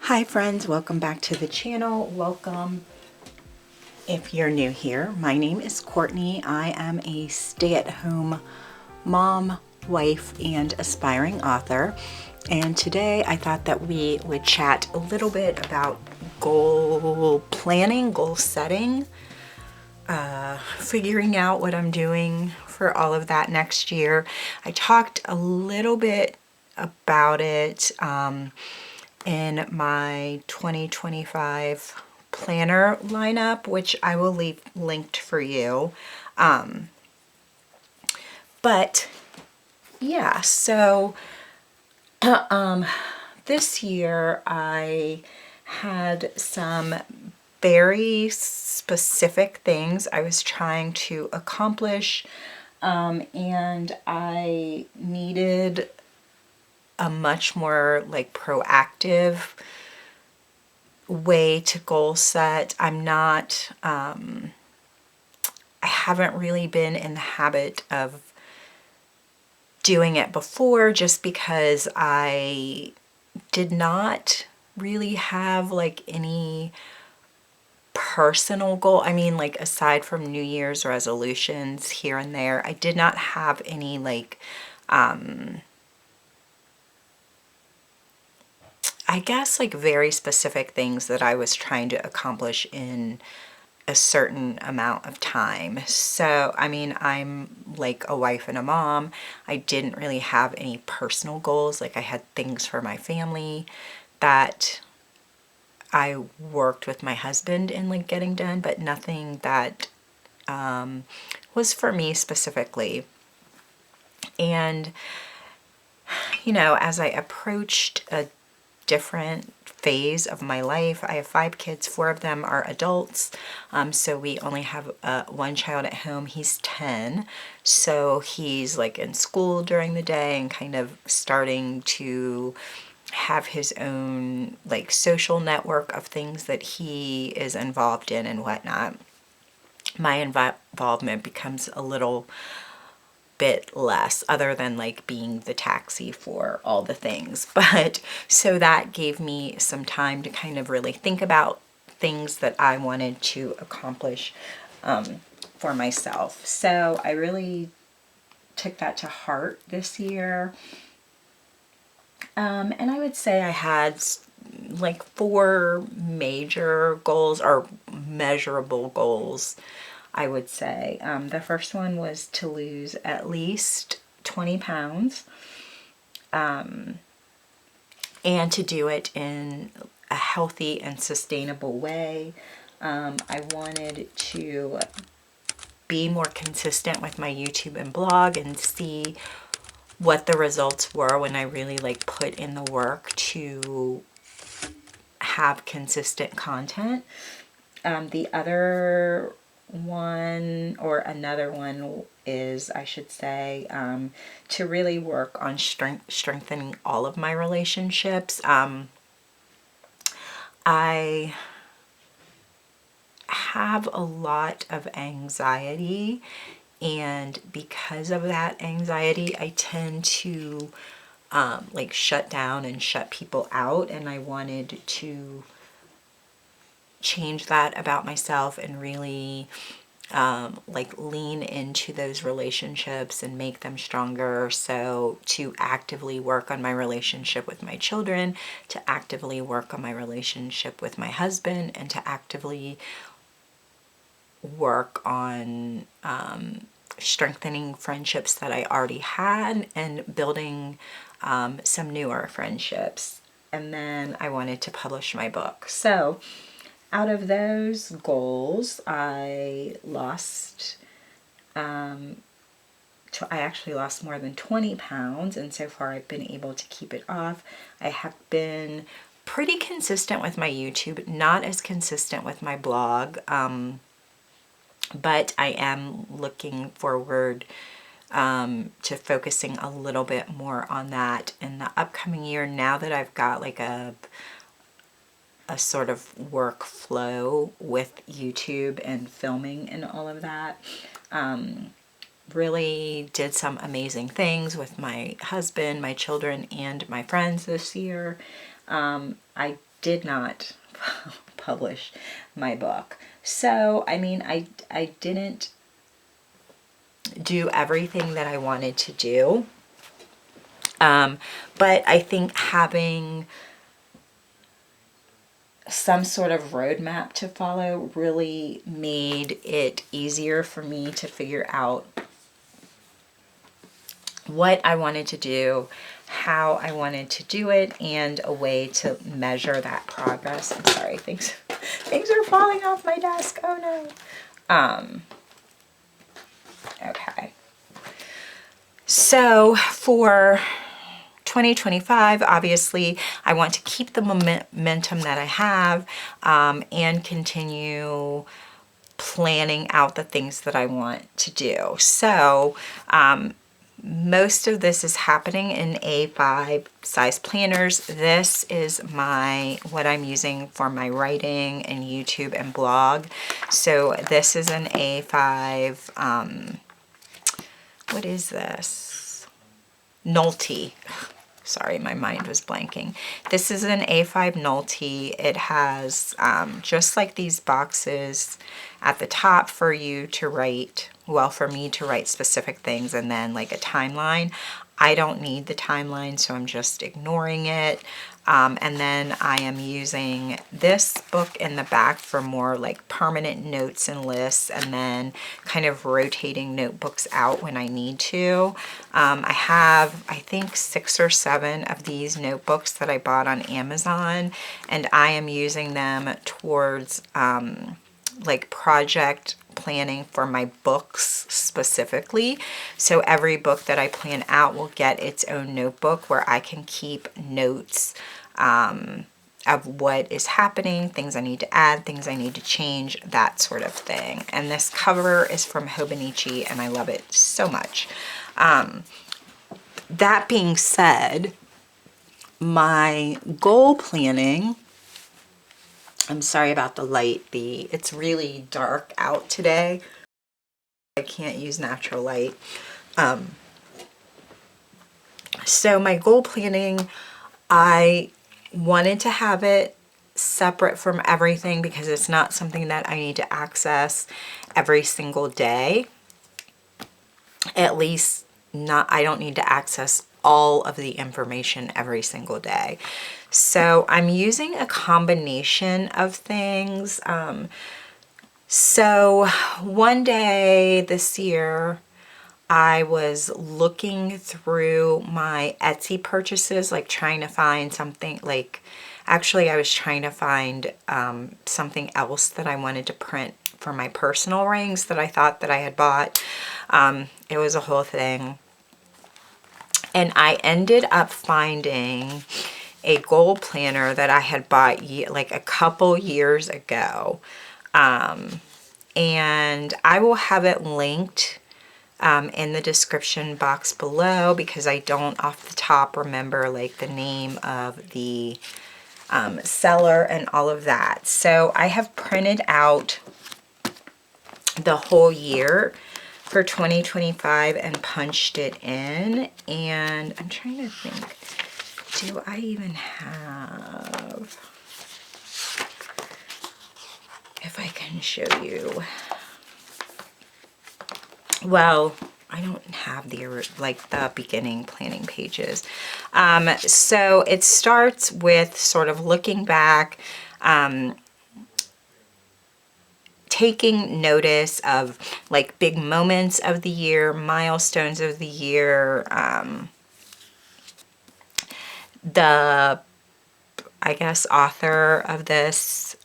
Hi friends, welcome back to the channel. Welcome if you're new here. My name is Courtney. I am a stay-at-home mom, wife, and aspiring author. And today I thought that we would chat a little bit about goal planning, goal setting, figuring out what I'm doing for all of that next year. I talked a little bit about it in my 2025 planner lineup, which I will leave linked for you. But yeah, so this year I had some very specific things I was trying to accomplish, and I needed a much more like proactive way to goal set. I haven't really been in the habit of doing it before just because I did not really have like any personal goal. I mean, like aside from New Year's resolutions here and there, I did not have any like I guess like very specific things that I was trying to accomplish in a certain amount of time. So, I mean, I'm like a wife and a mom. I didn't really have any personal goals. Like I had things for my family that I worked with my husband in like getting done, but nothing that was for me specifically. And, you know, as I approached a different phase of my life. I have 5 kids, 4 of them are adults, so we only have one child at home. He's 10, so he's like in school during the day and kind of starting to have his own like social network of things that he is involved in and whatnot. My involvement becomes a little bit less, other than like being the taxi for all the things. But so that gave me some time to kind of really think about things that I wanted to accomplish for myself. So I really took that to heart this year. And I would say I had like 4 major goals or measurable goals, I would say. The first one was to lose at least 20 pounds, and to do it in a healthy and sustainable way. I wanted to be more consistent with my YouTube and blog and see what the results were when I really like put in the work to have consistent content. The other one, or another one is, I should say, to really work on strengthening all of my relationships. I have a lot of anxiety, and because of that anxiety, I tend to like shut down and shut people out, and I wanted to change that about myself and really like lean into those relationships and make them stronger. So to actively work on my relationship with my children, to actively work on my relationship with my husband, and to actively work on strengthening friendships that I already had and building some newer friendships. And then I wanted to publish my book. So out of those goals, I actually lost more than 20 pounds, and so far I've been able to keep it off. I have been pretty consistent with my YouTube, not as consistent with my blog, but I am looking forward to focusing a little bit more on that in the upcoming year, now that I've got like a sort of workflow with YouTube and filming and all of that. Really did some amazing things with my husband, my children, and my friends this year. I did not publish my book. So, I mean, I didn't do everything that I wanted to do. But I think having some sort of roadmap to follow really made it easier for me to figure out what I wanted to do, how I wanted to do it, and a way to measure that progress. I'm sorry, things are falling off my desk. Oh no. Okay. So for 2025, obviously, I want to keep the momentum that I have, and continue planning out the things that I want to do. So, most of this is happening in A5 size planners. This is what I'm using for my writing and YouTube and blog. So this is an A5, what is this? Nolte. Sorry, my mind was blanking. This is an A5 Nolte. It has just like these boxes at the top for you to write, well, for me to write specific things, and then like a timeline. I don't need the timeline, so I'm just ignoring it. And then I am using this book in the back for more like permanent notes and lists, and then kind of rotating notebooks out when I need to. I have, I think, 6 or 7 of these notebooks that I bought on Amazon, and I am using them towards like project planning for my books specifically. So every book that I plan out will get its own notebook where I can keep notes of what is happening, things I need to add, things I need to change, that sort of thing. And this cover is from Hobonichi, and I love it so much. That being said, my goal planning, I'm sorry about the light. It's really dark out today. I can't use natural light. So my goal planning, I wanted to have it separate from everything because it's not something that I need to access every single day. At least not, I don't need to access all of the information every single day. So I'm using a combination of things. So one day this year, I was looking through my Etsy purchases, like trying to find something, like, actually I was trying to find something else that I wanted to print for my personal rings that I thought that I had bought. It was a whole thing. And I ended up finding a goal planner that I had bought like a couple years ago. And I will have it linked in the description box below, because I don't off the top remember like the name of the seller and all of that. So I have printed out the whole year for 2025 and punched it in, and I'm trying to think, do I even have, if I can show you, well, I don't have the beginning planning pages. So it starts with sort of looking back, taking notice of like big moments of the year, milestones of the year. The, I guess, author of this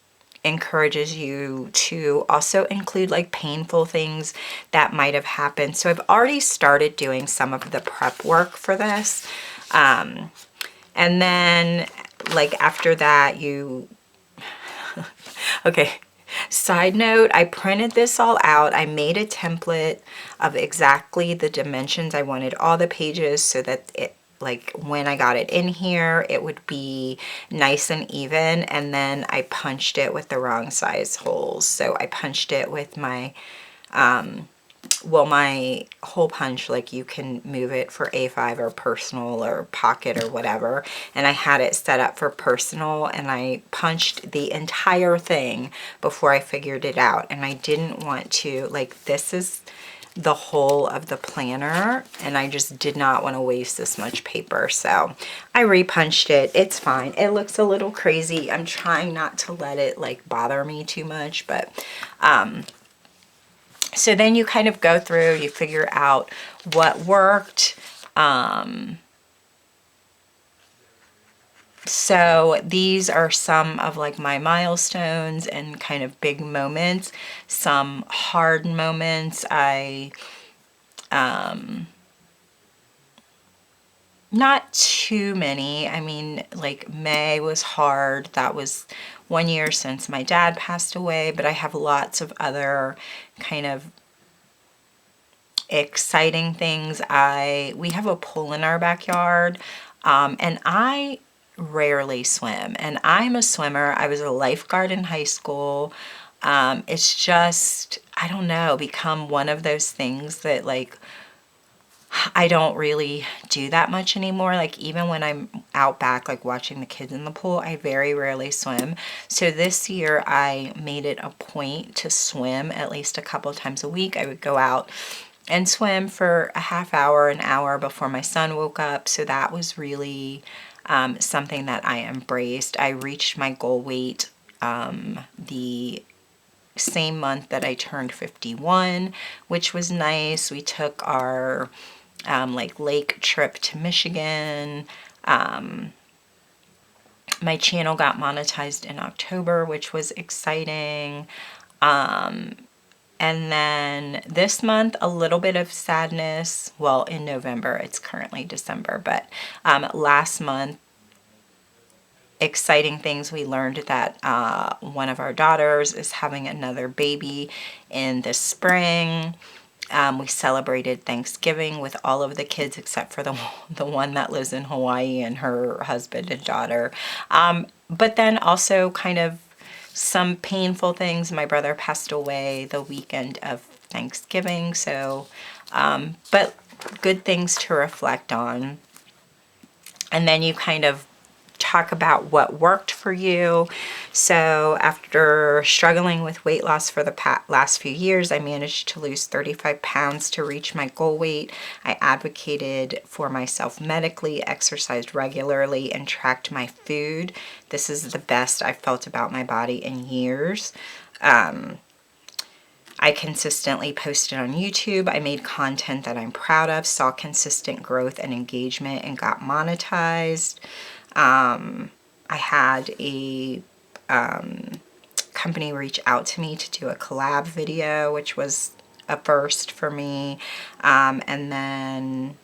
encourages you to also include like painful things that might have happened. So I've already started doing some of the prep work for this. And then like after that okay, side note, I printed this all out. I made a template of exactly the dimensions I wanted all the pages so that it, like when I got it in here, it would be nice and even. And then I punched it with the wrong size holes. So I punched it with my well, my hole punch, like you can move it for A5 or personal or pocket or whatever. And I had it set up for personal, and I punched the entire thing before I figured it out. And I didn't want to, like, this is the whole of the planner, and I just did not want to waste this much paper. So I repunched it. It's fine. It looks a little crazy. I'm trying not to let it like bother me too much, but so then you kind of go through, you figure out what worked. So these are some of like my milestones and kind of big moments, some hard moments. Not too many. I mean, like May was hard. That was 1 year since my dad passed away, but I have lots of other kind of exciting things. We have a pool in our backyard, and I rarely swim, and I'm a swimmer. I was a lifeguard in high school. It's just, I don't know, become one of those things that like I don't really do that much anymore. Like even when I'm out back, like watching the kids in the pool, I very rarely swim. So this year I made it a point to swim at least a couple of times a week. I would go out and swim for a half hour, an hour before my son woke up. So that was really something that I embraced. I reached my goal weight the same month that I turned 51, which was nice. We took our like lake trip to Michigan. My channel got monetized in October, which was exciting. And then this month, a little bit of sadness. Well, in November, it's currently December, but last month, exciting things. We learned that one of our daughters is having another baby in the spring. We celebrated Thanksgiving with all of the kids except for the one that lives in Hawaii and her husband and daughter. But then also kind of some painful things. My brother passed away the weekend of Thanksgiving, so but good things to reflect on. And then you kind of talk about what worked for you. So after struggling with weight loss for the last few years, I managed to lose 35 pounds to reach my goal weight. I advocated for myself medically, exercised regularly, and tracked my food. This is the best I've felt about my body in years. I consistently posted on YouTube. I made content that I'm proud of, saw consistent growth and engagement, and got monetized. I had a company reach out to me to do a collab video, which was a first for me. And then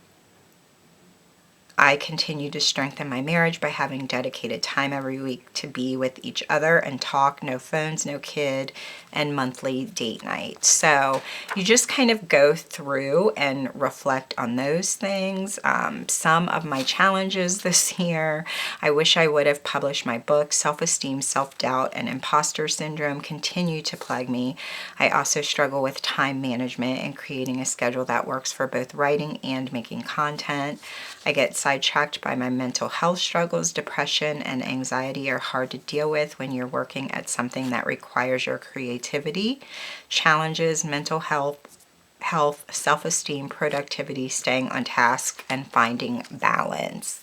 I continue to strengthen my marriage by having dedicated time every week to be with each other and talk, no phones, no kid, and monthly date night. So you just kind of go through and reflect on those things. Some of my challenges this year, I wish I would have published my book. Self-esteem, self-doubt, and imposter syndrome continue to plague me. I also struggle with time management and creating a schedule that works for both writing and making content. I get sidetracked by my mental health struggles. Depression and anxiety are hard to deal with when you're working at something that requires your creativity. Challenges, mental health, self-esteem, productivity, staying on task, and finding balance.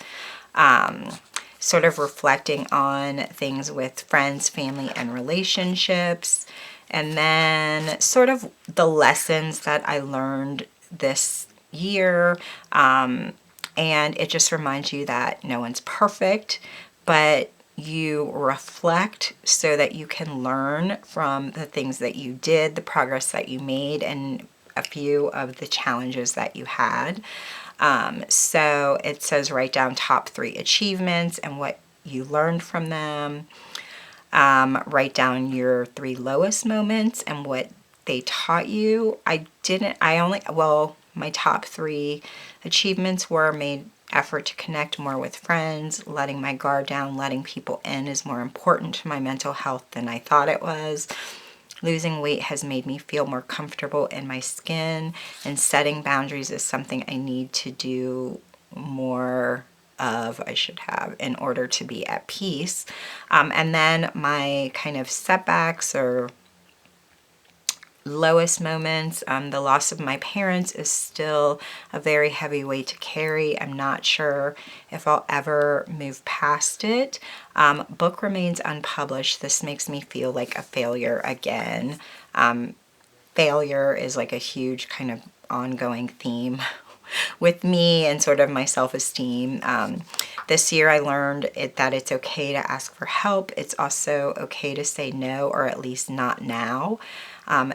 Sort of reflecting on things with friends, family, and relationships. And then sort of the lessons that I learned this year. And it just reminds you that no one's perfect, but you reflect so that you can learn from the things that you did, the progress that you made, and a few of the challenges that you had. So it says write down top 3 achievements and what you learned from them. Write down your 3 lowest moments and what they taught you. My top 3 achievements were made effort to connect more with friends, letting my guard down, letting people in is more important to my mental health than I thought it was. Losing weight has made me feel more comfortable in my skin, and setting boundaries is something I need to do more of, I should have, in order to be at peace. And then my kind of setbacks or lowest moments, the loss of my parents is still a very heavy weight to carry. I'm not sure if I'll ever move past it. Book remains unpublished. This makes me feel like a failure again. Failure is like a huge kind of ongoing theme with me and sort of my self-esteem. This year I learned that it's okay to ask for help. It's also okay to say no, or at least not now.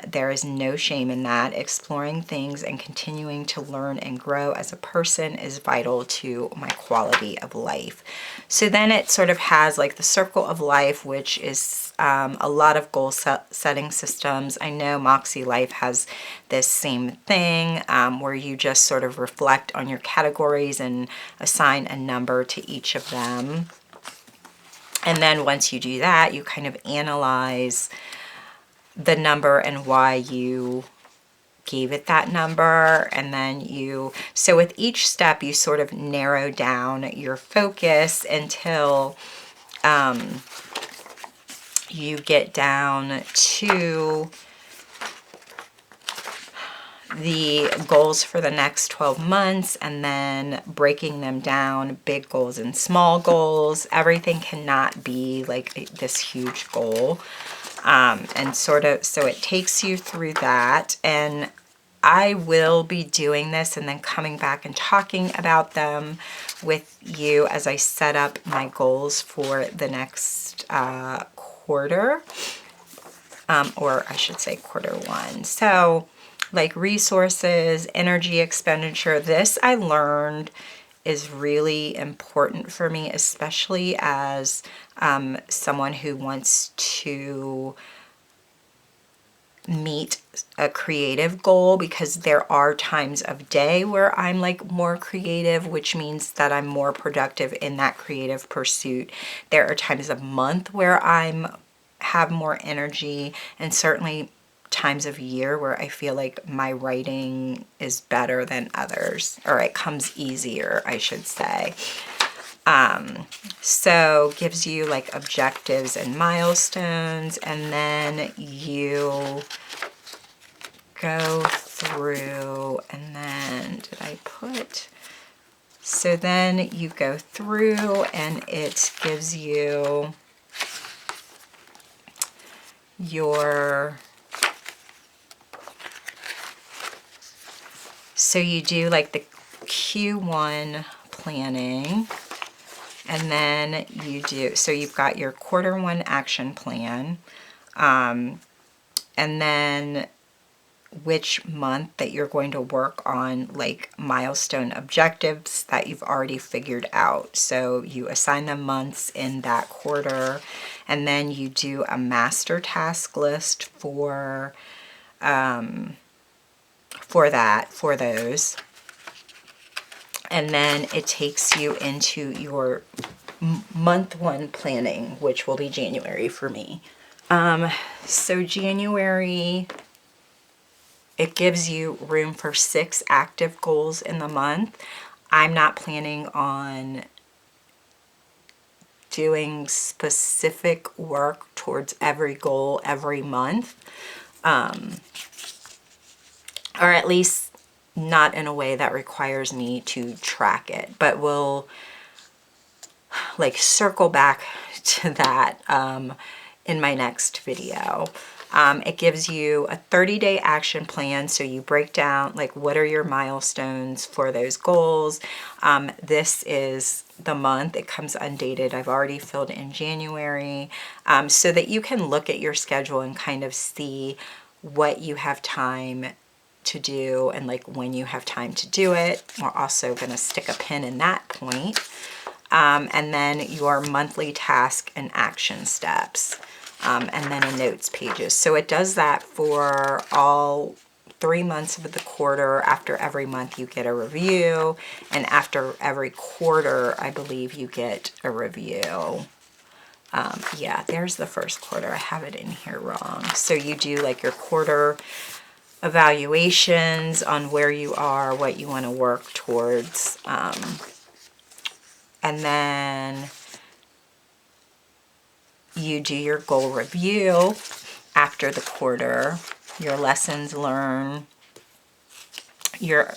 There is no shame in that. Exploring things and continuing to learn and grow as a person is vital to my quality of life. So then it sort of has like the circle of life, which is a lot of goal setting systems. I know Moxie Life has this same thing where you just sort of reflect on your categories and assign a number to each of them. And then once you do that, you kind of analyze the number and why you gave it that number. And then so with each step, you sort of narrow down your focus until you get down to the goals for the next 12 months, and then breaking them down, big goals and small goals. Everything cannot be like this huge goal. And sort of, so it takes you through that. And I will be doing this and then coming back and talking about them with you as I set up my goals for the next quarter, or I should say quarter one. So like resources, energy expenditure, this I learned is really important for me, especially as someone who wants to meet a creative goal, because there are times of day where I'm like more creative, which means that I'm more productive in that creative pursuit. There are times of month where have more energy, and certainly times of year where I feel like my writing is better than others, or it comes easier, I should say. So gives you like objectives and milestones, and then you go through, and then did I put, so then you go through and it gives you your, so you do like the Q1 planning, and then you do, so you've got your quarter one action plan, and then which month that you're going to work on like milestone objectives that you've already figured out. So you assign them months in that quarter, and then you do a master task list for those. And then it takes you into your month one planning, which will be January for me. So January, it gives you room for 6 active goals in the month. I'm not planning on doing specific work towards every goal every month, or at least not in a way that requires me to track it, but we'll like circle back to that in my next video. It gives you a 30-day action plan, so you break down like what are your milestones for those goals. This is the month, it comes undated. I've already filled in January, so that you can look at your schedule and kind of see what you have time to do and like when you have time to do it. We're also going to stick a pin in that point. And then your monthly task and action steps, and then a notes pages. So it does that for all 3 months of the quarter. After every month you get a review, and after every quarter I believe you get a review. Yeah, there's the first quarter. I have it in here wrong. So you do like your quarter evaluations on where you are, what you want to work towards. And then you do your goal review after the quarter, your lessons learned, your,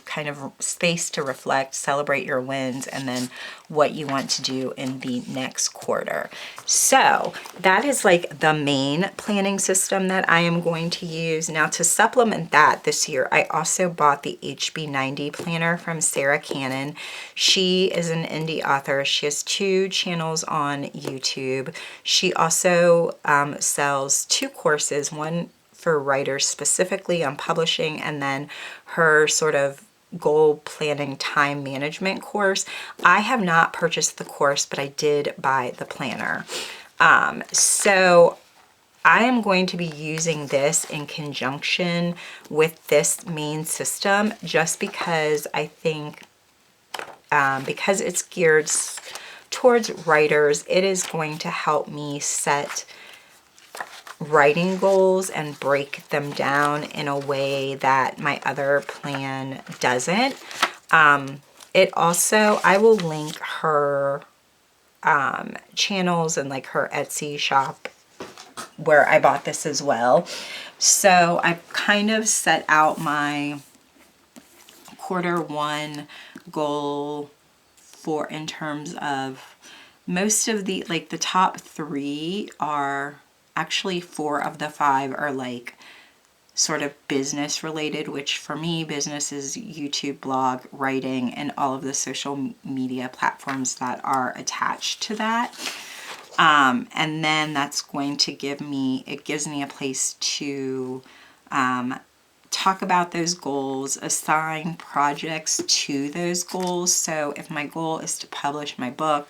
kind of space to reflect, celebrate your wins, and then what you want to do in the next quarter. So that is like the main planning system that I am going to use. Now to supplement that this year, I also bought the HB90 planner from Sarah Cannon. She is an indie author. She has 2 channels on YouTube. She also sells 2 courses, one for writers specifically on publishing, and then her sort of goal planning time management course. I have not purchased the course, but I did buy the planner. So I am going to be using this in conjunction with this main system, just because I think because it's geared towards writers, it is going to help me set writing goals and break them down in a way that my other plan doesn't. It also, I will link her channels and like her Etsy shop where I bought this as well. So I kind of set out my Q1 goal for, in terms of most of the, like the top 3 are, actually 4 of the 5 are like sort of business related, which for me, business is YouTube, blog, writing, and all of the social media platforms that are attached to that. And then that's going to give me, it gives me a place to talk about those goals, assign projects to those goals. So if my goal is to publish my book,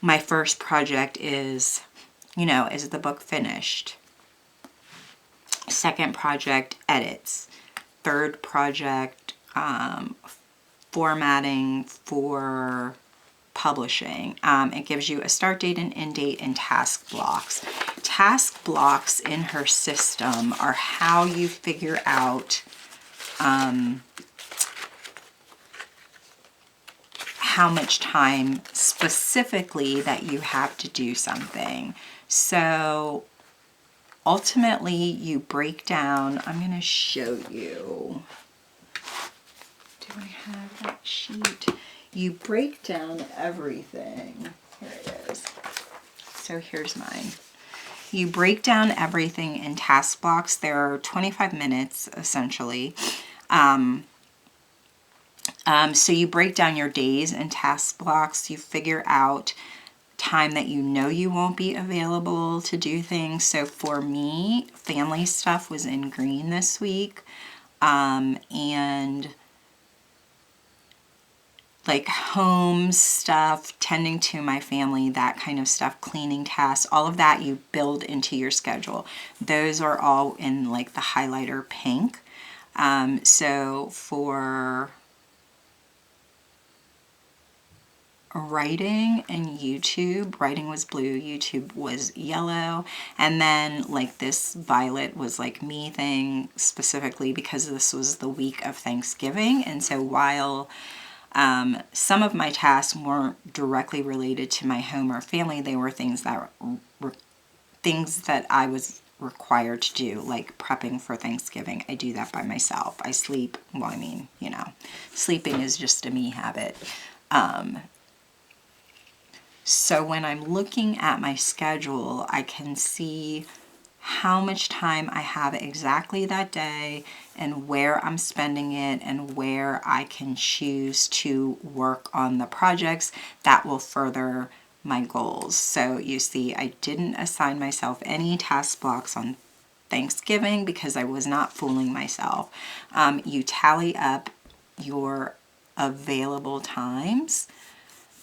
my first project is, is the book finished? Second project, edits. Third project, formatting for publishing. It gives you a start date, an end date, and task blocks. Task blocks in her system are how you figure out how much time specifically that you have to do something. So ultimately you break down, I'm going to show you. Do I have that sheet? You break down everything. Here it is. So here's mine. You break down everything in task blocks. There are 25 minutes essentially. So you break down your days in task blocks. You figure out time that you won't be available to do things. So for me, family stuff was in green this week. And like home stuff, tending to my family, that kind of stuff, cleaning tasks, all of that you build into your schedule. Those are all in like the highlighter pink. So for writing and YouTube, writing was blue, YouTube was yellow, and then like this violet was like me thing, specifically because this was the week of Thanksgiving. And so while some of my tasks weren't directly related to my home or family, they were things that were things that I was required to do, like prepping for Thanksgiving. I do that by myself. I sleep, well, I mean, sleeping is just a me habit. So when I'm looking at my schedule, I can see how much time I have exactly that day and where I'm spending it and where I can choose to work on the projects that will further my goals. So you see, I didn't assign myself any task blocks on Thanksgiving because I was not fooling myself. You tally up your available times,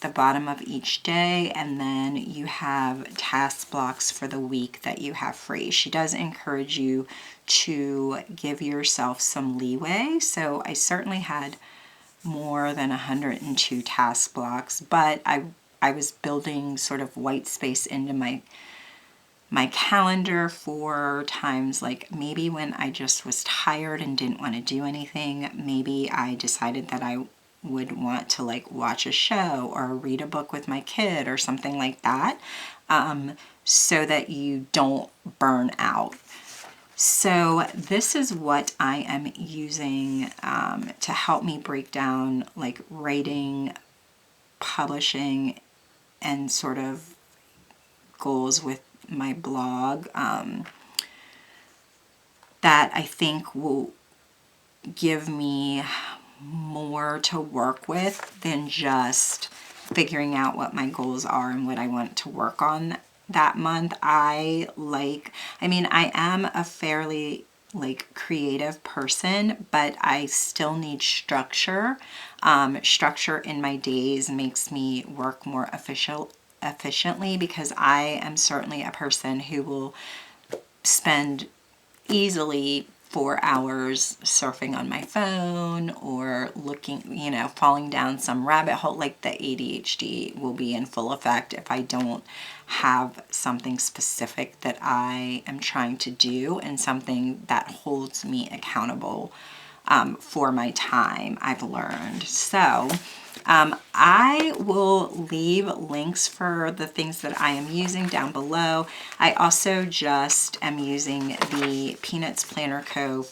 the bottom of each day, and then you have task blocks for the week that you have free. She does encourage you to give yourself some leeway. So I certainly had more than 102 task blocks, but I I was building sort of white space into my calendar for times like maybe when I just was tired and didn't want to do anything. Maybe I decided that I would want to like watch a show or read a book with my kid or something like that, so that you don't burn out. So this is what I am using to help me break down like writing, publishing, and sort of goals with my blog, that I think will give me more to work with than just figuring out what my goals are and what I want to work on that month. I am a fairly like creative person, but I still need structure. Structure in my days makes me work more efficiently, because I am certainly a person who will spend easily 4 hours surfing on my phone or looking, falling down some rabbit hole. Like the ADHD will be in full effect if I don't have something specific that I am trying to do and something that holds me accountable for my time, I've learned. So I will leave links for the things that I am using down below. I also just am using the Peanuts Planner Co.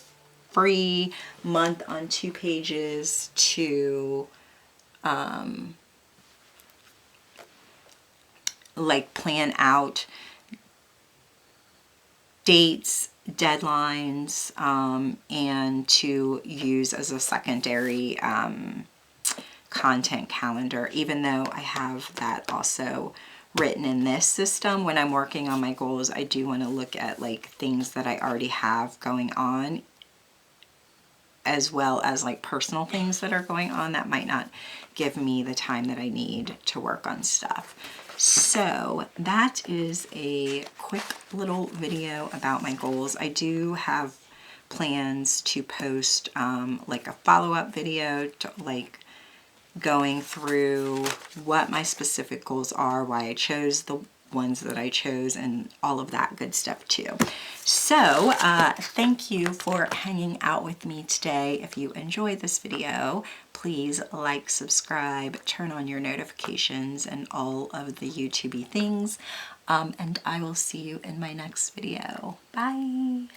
free month on 2 pages to like plan out dates, deadlines, and to use as a secondary content calendar, even though I have that also written in this system. When I'm working on my goals, I do want to look at like things that I already have going on, as well as like personal things that are going on that might not give me the time that I need to work on stuff. So that is a quick little video about my goals. I do have plans to post like a follow-up video to like going through what my specific goals are, why I chose the ones that I chose, and all of that good stuff too. So thank you for hanging out with me today. If you enjoyed this video, please like, subscribe, turn on your notifications, and all of the YouTube-y things. And I will see you in my next video. Bye!